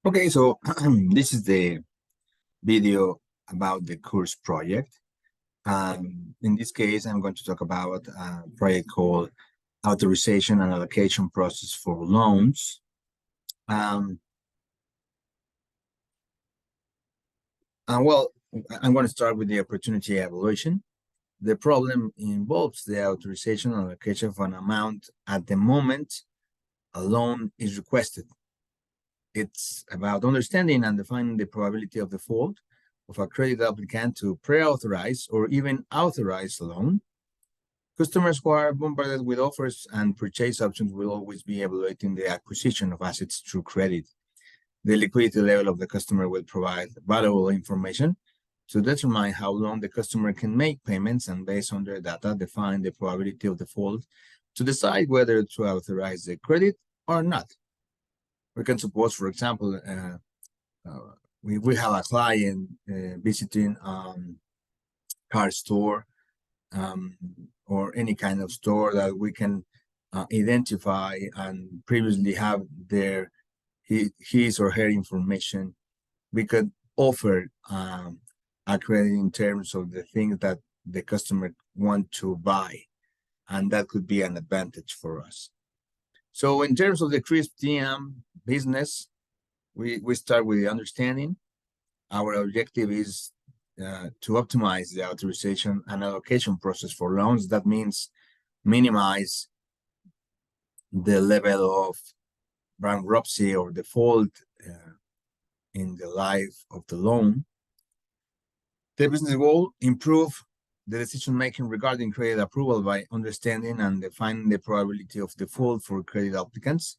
Okay, so this is the video about the course project. In this case, I'm going to talk about a project called Authorization and Allocation Process for Loans. Well, I'm going to start with the opportunity evaluation. The problem involves the authorization and allocation of an amount at the moment a loan is requested. It's about understanding and defining the probability of default of a credit applicant to pre-authorize or even authorize a loan. Customers who are bombarded with offers and purchase options will always be evaluating the acquisition of assets through credit. The liquidity level of the customer will provide valuable information to determine how long the customer can make payments, and based on their data, define the probability of default to decide whether to authorize the credit or not. We can suppose, for example, we have a client visiting car store or any kind of store that we can identify and previously have his or her information. We could offer a credit in terms of the things that the customer want to buy, and that could be an advantage for us. So in terms of the CRISP DM business, we start with the understanding. Our objective is to optimize the authorization and allocation process for loans. That means minimize the level of bankruptcy or default in the life of the loan. The business goal: improve the decision-making regarding credit approval by understanding and defining the probability of default for credit applicants.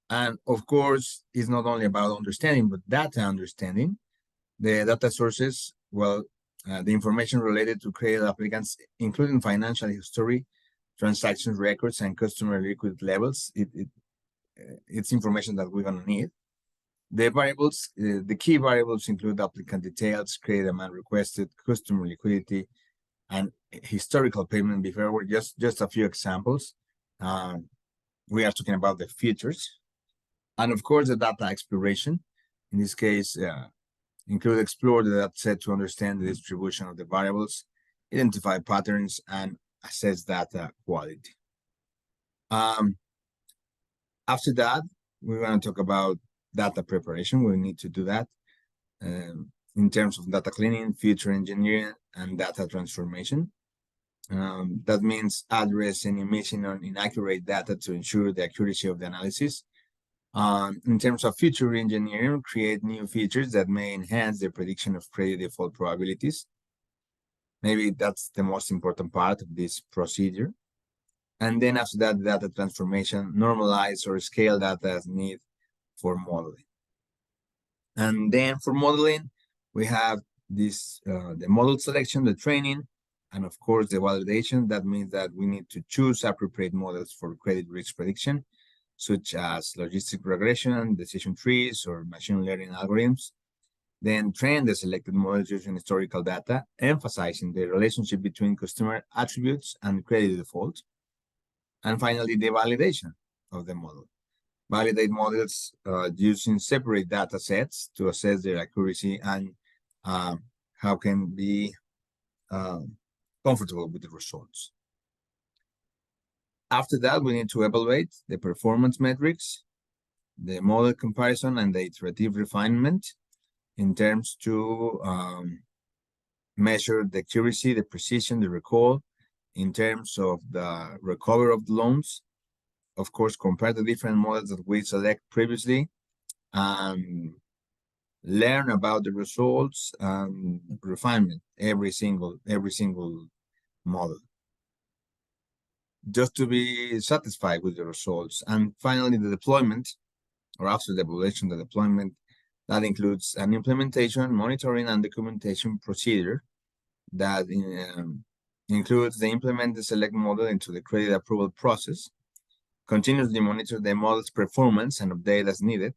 And of course, it's not only about understanding, but data understanding. The data sources, well, the information related to credit applicants, including financial history, transaction records, and customer liquidity levels. It's information that we're going to need. The variables, the key variables include applicant details, credit amount requested, customer liquidity, and historical payment behavior. Just a few examples. We are talking about the features. And of course, the data exploration. In this case, include explore the data set to understand the distribution of the variables, identify patterns, and assess data quality. After that, we're going to talk about data preparation. We need to do that in terms of data cleaning, feature engineering, and data transformation. That means address any missing or inaccurate data to ensure the accuracy of the analysis. In terms of feature engineering, create new features that may enhance the prediction of credit default probabilities. Maybe that's the most important part of this procedure. And then after that, data transformation, normalize or scale data as needed for modeling. And then for modeling, we have this the model selection, the training, and of course the validation. That means that we need to choose appropriate models for credit risk prediction, such as logistic regression, decision trees, or machine learning algorithms. Then train the selected models using historical data, emphasizing the relationship between customer attributes and credit default. And finally, the validation of the model. Validate models using separate data sets to assess their accuracy and how can be comfortable with the results. After that, we need to evaluate the performance metrics, the model comparison, and the iterative refinement in terms to measure the accuracy, the precision, the recall, in terms of the recovery of the loans. Of course, compare the different models that we select previously and learn about the results and refinement every single model, just to be satisfied with the results. And finally, the deployment, or after the evaluation, the deployment, that includes an implementation, monitoring, and documentation procedure that includes the implement the select model into the credit approval process, continuously monitor the model's performance and update as needed,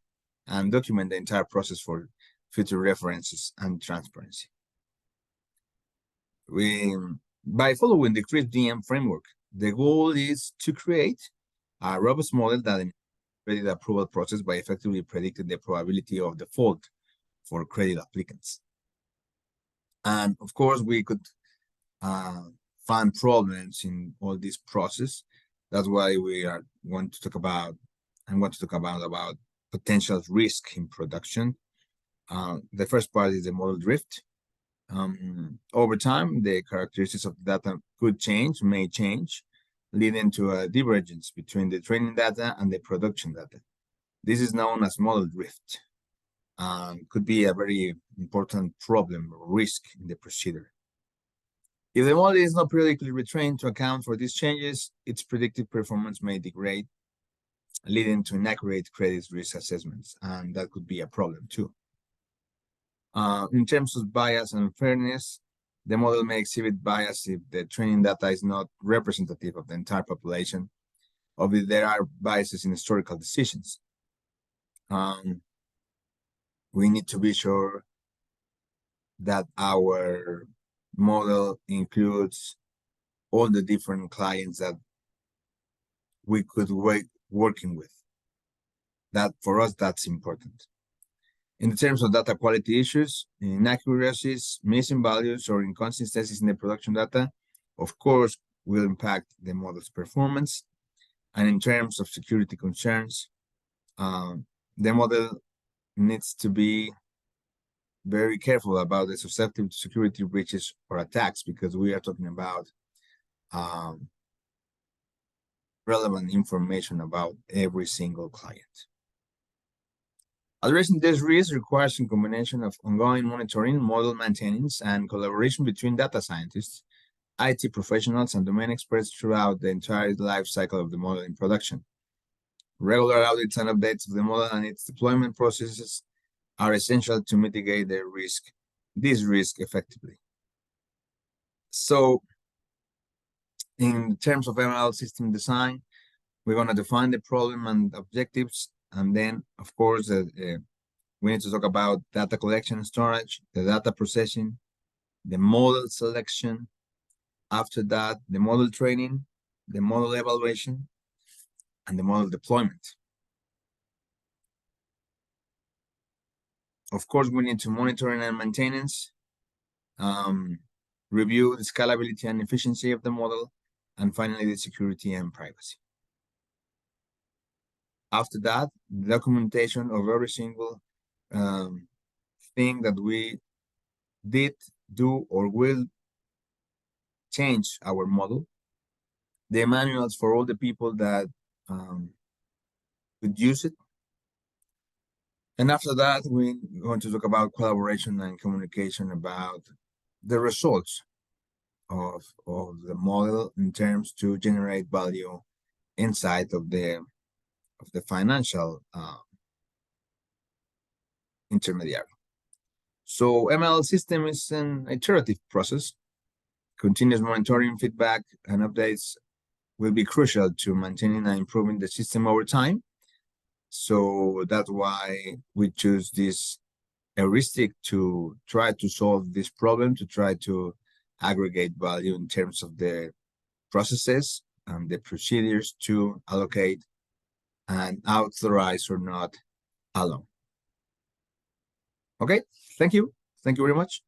and document the entire process for future references and transparency. By following the CRISP DM framework, the goal is to create a robust model that credit approval process by effectively predicting the probability of default for credit applicants. And of course, we could find problems in all this process. That's why we are going to talk about, I'm going to talk about potential risk in production. The first part is the model drift. Over time, the characteristics of the data may change, leading to a divergence between the training data and the production data. This is known as model drift, and could be a very important problem or risk in the procedure. If the model is not periodically retrained to account for these changes, its predictive performance may degrade, leading to inaccurate credit risk assessments, and that could be a problem too. In terms of bias and fairness, the model may exhibit bias if the training data is not representative of the entire population, or if there are biases in historical decisions. We need to be sure that our model includes all the different clients that we could working with. That for us, that's important. In terms of data quality issues, inaccuracies, missing values, or inconsistencies in the production data, of course, will impact the model's performance. And in terms of security concerns, the model needs to be very careful about the susceptible to security breaches or attacks, because we are talking about relevant information about every single client. Addressing this risk requires a combination of ongoing monitoring, model maintenance, and collaboration between data scientists, IT professionals, and domain experts throughout the entire life cycle of the model in production. Regular audits and updates of the model and its deployment processes are essential to mitigate this risk effectively. So, in terms of ML system design, we're going to define the problem and objectives. And then, of course, we need to talk about data collection and storage, the data processing, the model selection. After that, the model training, the model evaluation, and the model deployment. Of course, we need to monitor and maintenance, review the scalability and efficiency of the model, and finally, the security and privacy. After that, the documentation of every single thing that we did, do, or will change our model. The manuals for all the people that could use it. And after that, we're going to talk about collaboration and communication about the results of the model in terms to generate value inside of the financial intermediary. So ML system is an iterative process. Continuous monitoring, feedback, and updates will be crucial to maintaining and improving the system over time. So that's why we choose this heuristic to try to solve this problem, to try to aggregate value in terms of the processes and the procedures to allocate and authorize or not alone. Okay, thank you. Thank you very much.